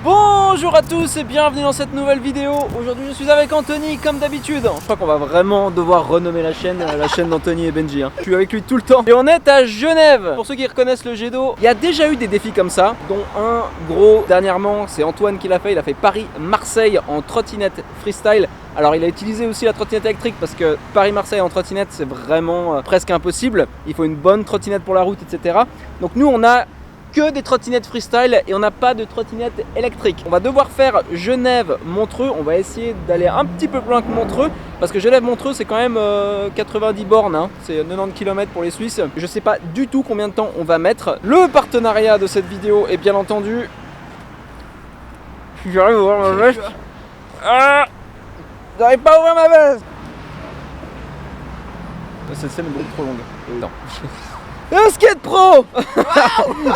Bonjour à tous et bienvenue dans cette nouvelle vidéo. Aujourd'hui je suis avec Anthony comme d'habitude. Je crois qu'on va vraiment devoir renommer la chaîne d'Anthony et Benji. Je suis avec lui tout le temps. Et on est à Genève. Pour ceux qui reconnaissent le jet d'eau, il y a déjà eu des défis comme ça, dont un gros dernièrement, c'est Antoine qui l'a fait. Il a fait Paris-Marseille en trottinette freestyle. Alors il a utilisé aussi la trottinette électrique parce que Paris-Marseille en trottinette c'est vraiment presque impossible. Il faut une bonne trottinette pour la route, etc. Donc nous on a que des trottinettes freestyle et on n'a pas de trottinette électrique. On va devoir faire Genève-Montreux. On va essayer d'aller un petit peu plus loin que Montreux parce que Genève-Montreux c'est quand même 90 bornes, hein. C'est 90 km pour les Suisses. Je sais pas du tout combien de temps on va mettre. Le partenariat de cette vidéo est bien entendu... J'arrive à ouvrir ma veste. J'arrive pas à ouvrir ma veste. Cette scène est beaucoup trop longue. Non. Un skate pro.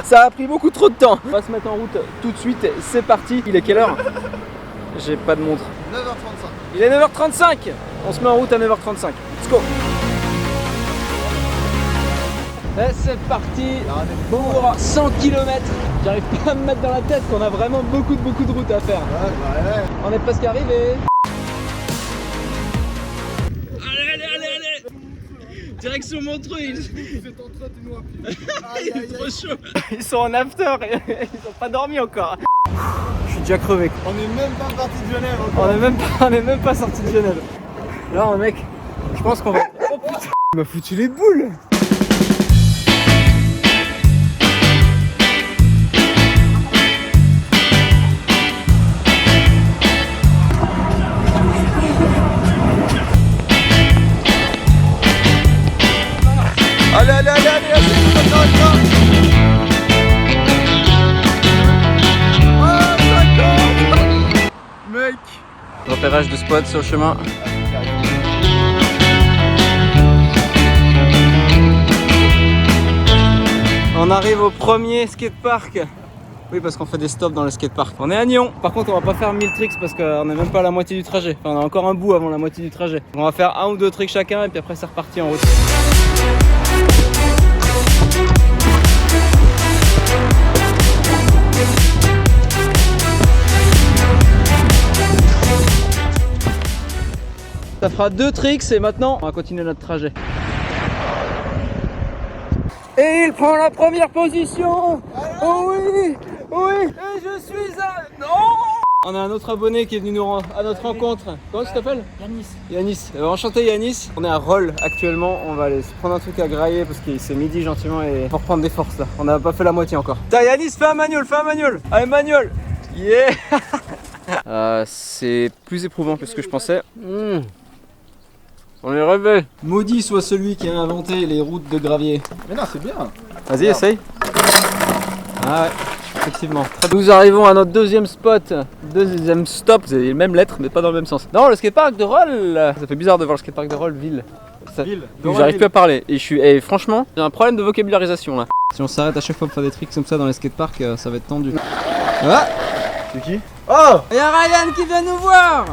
Ça a pris beaucoup trop de temps. On va se mettre en route tout de suite, c'est parti. Il est quelle heure? J'ai pas de montre. 9h35. Il est 9h35. On se met en route à 9h35. Let's go. Et c'est parti pour 100 km. J'arrive pas à me mettre dans la tête qu'on a vraiment beaucoup de route à faire. Ouais. On est presque arrivé. Direction Montreux, il est trop chaud. Ils sont en after, ils ont pas dormi encore. Je suis déjà crevé. On est même pas parti de Genève On encore. est même pas sorti de Genève. Là, mec, je pense qu'on va... Oh putain, il m'a foutu les boules. Allez, mec. Repérage de spots sur le chemin. On arrive au premier skatepark. Oui, parce qu'on fait des stops dans le skatepark. On est à Nyon. Par contre, on va pas faire 1000 tricks parce qu'on est même pas à la moitié du trajet. Enfin, on a encore un bout avant la moitié du trajet. On va faire un ou deux tricks chacun et puis après c'est reparti en route. Ça fera 2 tricks et maintenant on va continuer notre trajet. Et il prend la première position. Oh oui. Et je suis à... Non. On a un autre abonné qui est venu à notre rencontre. Comment tu t'appelles? Yanis. Enchanté Yanis. On est à Rolle actuellement. On va aller se prendre un truc à grailler parce que c'est midi gentiment et pour prendre des forces là. On n'a pas fait la moitié encore. T'as Yanis, fais un manual. Allez manual. Yeah. C'est plus éprouvant que ce que je pensais. On est rêvé. Maudit soit celui qui a inventé les routes de gravier. Mais non, c'est bien. Vas-y, essaye. Ah ouais, effectivement. Nous arrivons à notre deuxième spot, deuxième stop. C'est les mêmes lettres, mais pas dans le même sens. Non, le skatepark de Rolle. Ça fait bizarre de voir le skatepark de Rolle, ville. J'arrive plus à parler. Et franchement, j'ai un problème de vocabularisation là. Si on s'arrête à chaque fois pour faire des tricks comme ça dans les skateparks, ça va être tendu. Ah, C'est qui? oh, il y a Ryan qui vient nous voir.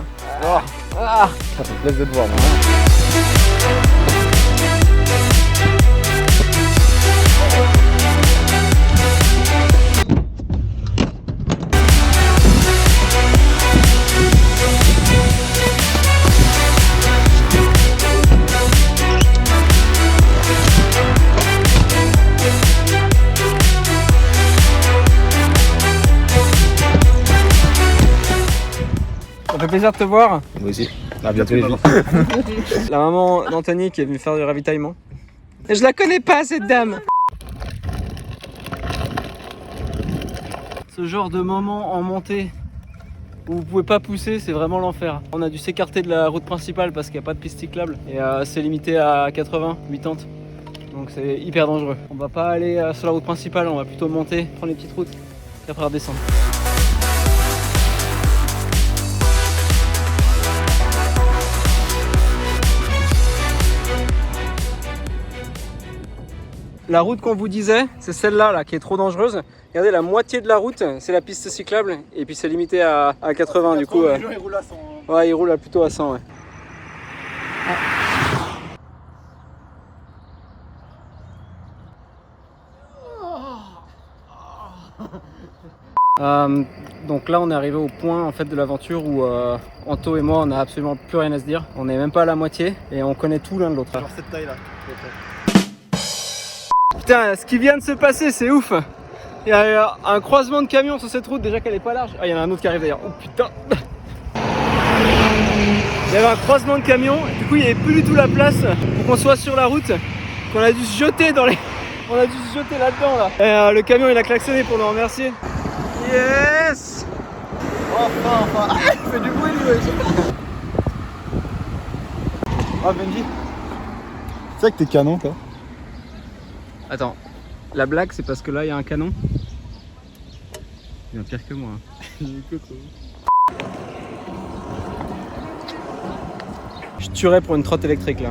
Ça fait plaisir de te voir, moi. Ça fait plaisir de te voir. Moi aussi. À bientôt les filles. La maman d'Anthony qui est venue faire du ravitaillement. Et je la connais pas cette dame. Ce genre de moment en montée où vous pouvez pas pousser, c'est vraiment l'enfer. On a dû s'écarter de la route principale parce qu'il n'y a pas de piste cyclable et c'est limité à 80, 80. Donc c'est hyper dangereux. On va pas aller sur la route principale, on va plutôt monter, prendre les petites routes et après redescendre. La route qu'on vous disait, c'est celle-là là, qui est trop dangereuse. Regardez, la moitié de la route, c'est la piste cyclable et puis c'est limité à 80 du coup. Les gens ils roulent à 100. Ouais, ils roulent plutôt à 100, ouais. Donc là on est arrivé au point en fait de l'aventure où Anto et moi on a absolument plus rien à se dire. On n'est même pas à la moitié et on connaît tout l'un de l'autre. Genre cette taille là. Putain, ce qui vient de se passer c'est ouf. Il y a un croisement de camions sur cette route déjà qu'elle est pas large. Ah il y en a un autre qui arrive d'ailleurs. Oh putain. Il y avait un croisement de camions, du coup il n'y avait plus du tout la place pour qu'on soit sur la route. Qu'on a dû se jeter dans les... On a dû se jeter là-dedans là. Et le camion il a klaxonné pour nous remercier. Yes. Enfin. Ah, il fait du bruit lui aussi. Ah Benji. C'est vrai que t'es canon toi. Attends, la blague c'est parce que là il y a un canon. Il est pire que moi. Je tuerais pour une trotte électrique là.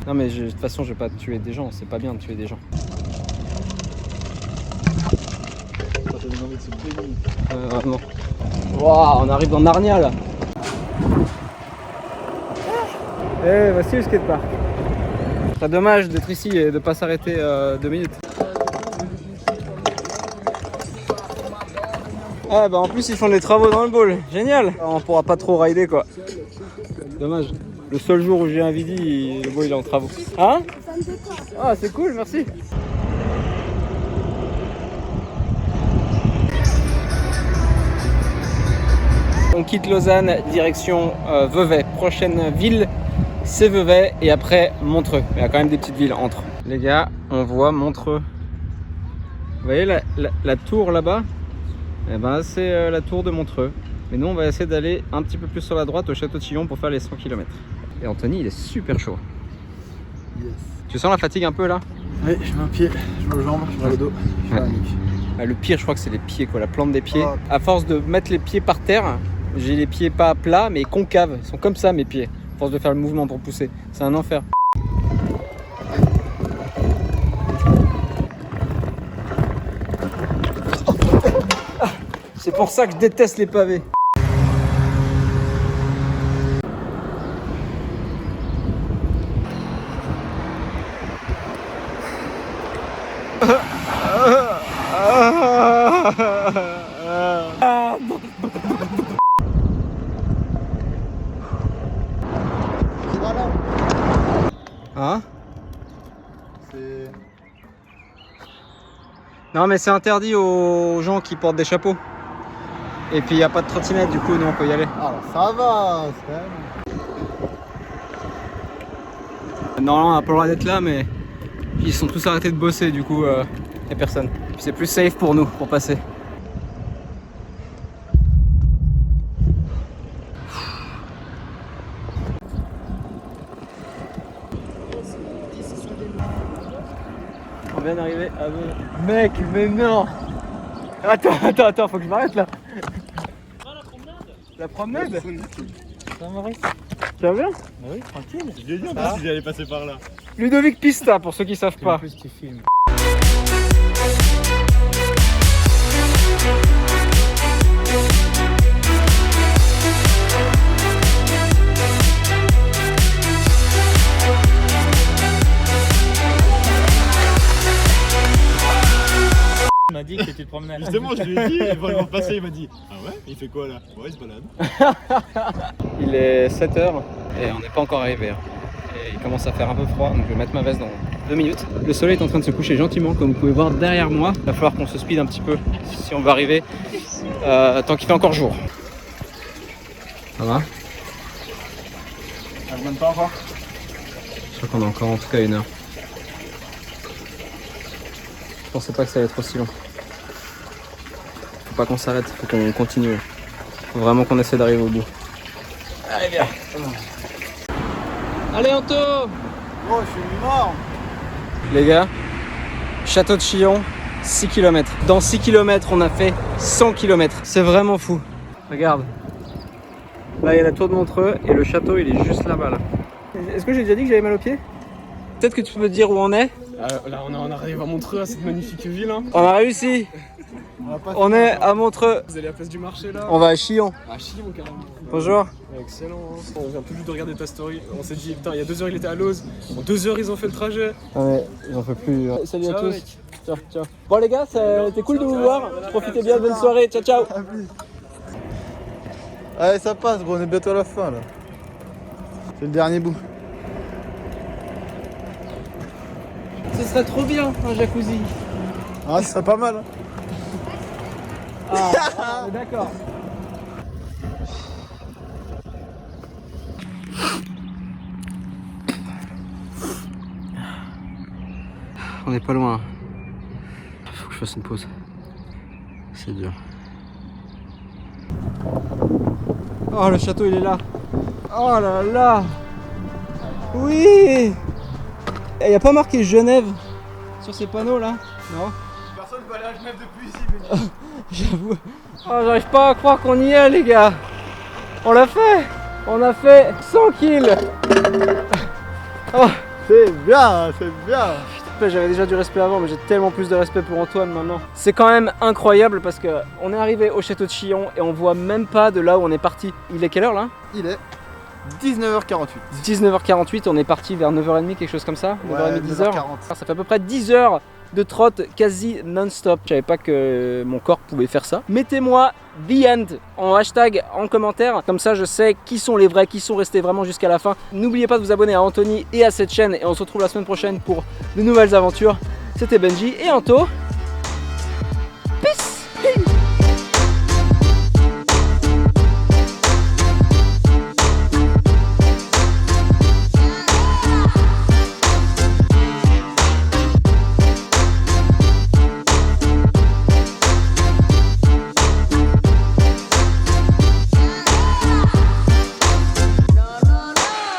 Non mais de toute façon je vais pas tuer des gens, c'est pas bien de tuer des gens. Vraiment. Waouh, on arrive dans Narnia là. Eh, voici le skatepark. C'est très dommage d'être ici et de pas s'arrêter 2 minutes. Ah bah en plus ils font des travaux dans le bowl, génial. On pourra pas trop rider quoi. Dommage. Le seul jour où j'ai un Vidi, le bowl il est en travaux. Hein? Ah c'est cool, merci. On quitte Lausanne, direction Vevey. Prochaine ville, c'est Vevey et après Montreux. Il y a quand même des petites villes entre. Les gars, on voit Montreux. Vous voyez la tour là-bas? Eh ben, c'est la tour de Montreux. Mais nous, on va essayer d'aller un petit peu plus sur la droite au château de Chillon pour faire les 100 km. Et Anthony, il est super chaud. Yes. Tu sens la fatigue un peu là? Oui, je mets un pied, je mets aux jambes, je mets le dos. Ouais. Le pire, je crois que c'est les pieds, quoi, la plante des pieds. Oh. À force de mettre les pieds par terre, j'ai les pieds pas plats mais concaves. Ils sont comme ça mes pieds. À force de faire le mouvement pour pousser. C'est un enfer. C'est pour ça que je déteste les pavés. Hein? C'est... Non mais c'est interdit aux gens qui portent des chapeaux. Et puis il n'y a pas de trottinette du coup nous on peut y aller. Alors ça va, c'est quand même... Normalement on n'a pas le droit d'être là mais ils sont tous arrêtés de bosser du coup il n'y a personne. Puis c'est plus safe pour nous pour passer. On vient d'arriver à Vevey. Mec, mais non! Attends, faut que je m'arrête là. Ah, la promenade? La promenade? Ça m'arrête. Tu vas bien? Bah oui, tranquille. Je lui ai dit en plus si j'allais passer par là. Ludovic Pista pour ceux qui savent pas. En plus tu filmes. Il m'a dit que tu te promenais. Justement, je lui ai dit, il va le passer, il m'a dit ah ouais? Il fait quoi là? Ouais, il se balade. Il est 7h et on n'est pas encore arrivé. Et il commence à faire un peu froid, donc je vais mettre ma veste dans 2 minutes. Le soleil est en train de se coucher gentiment, comme vous pouvez voir derrière moi. Il va falloir qu'on se speed un petit peu si on va arriver tant qu'il fait encore jour. Ça va? Elle ne pas encore? Je crois qu'on a encore en tout cas 1 heure. Je pensais pas que ça allait être aussi long. Faut pas qu'on s'arrête, faut qu'on continue. Faut vraiment qu'on essaie d'arriver au bout. Allez viens. Allez Anto! Oh, je suis mort! Les gars, château de Chillon, 6 km. Dans 6 km, on a fait 100 km. C'est vraiment fou. Regarde. Là, il y a la tour de Montreux et le château, il est juste là-bas. Là. Est-ce que j'ai déjà dit que j'avais mal aux pieds? Peut-être que tu peux me dire où on est? Là, on arrive à Montreux, à cette magnifique ville. Hein. On a réussi. On est à Montreux. Vous allez à la place du marché là? On va à Chillon. À Chillon carrément. Bonjour. Ouais, excellent. Hein. On vient tout juste de regarder ta story. On s'est dit, putain, il y a 2 heures, il était à Lose. En 2 heures, ils ont fait le trajet. Ouais, j'en peux plus. Salut à Ciao, tous. mec. Ciao, ciao. Bon les gars, c'était cool de vous voir. Profitez bien de bonne soirée. Ciao, ciao. Allez, ça passe, gros, on est bientôt à la fin là. C'est le dernier bout. Ce serait trop bien un jacuzzi. Ah, ce serait pas mal. Hein. Ah, on est d'accord. On n'est pas loin. Faut que je fasse une pause. C'est dur. Oh, le château il est là. Oh là là. Oui. Il n'y a pas marqué Genève sur ces panneaux là? Non. Personne ne va aller à Genève depuis ici, J'avoue. Oh, j'arrive pas à croire qu'on y est les gars. On l'a fait. On a fait 100 kills. Oh. C'est bien, c'est bien. J'avais déjà du respect avant, mais j'ai tellement plus de respect pour Antoine maintenant. C'est quand même incroyable parce que on est arrivé au château de Chillon et on voit même pas de là où on est parti. Il est quelle heure là? Il est 19h48. 19h48, on est parti vers 9h30, quelque chose comme ça. 9h30, Ouais, 10h. 9h40. Ça fait à peu près 10 heures de trotte quasi non-stop. Je savais pas que mon corps pouvait faire ça. Mettez-moi The End en hashtag, en commentaire. Comme ça, je sais qui sont les vrais, qui sont restés vraiment jusqu'à la fin. N'oubliez pas de vous abonner à Anthony et à cette chaîne. Et on se retrouve la semaine prochaine pour de nouvelles aventures. C'était Benji et Anto.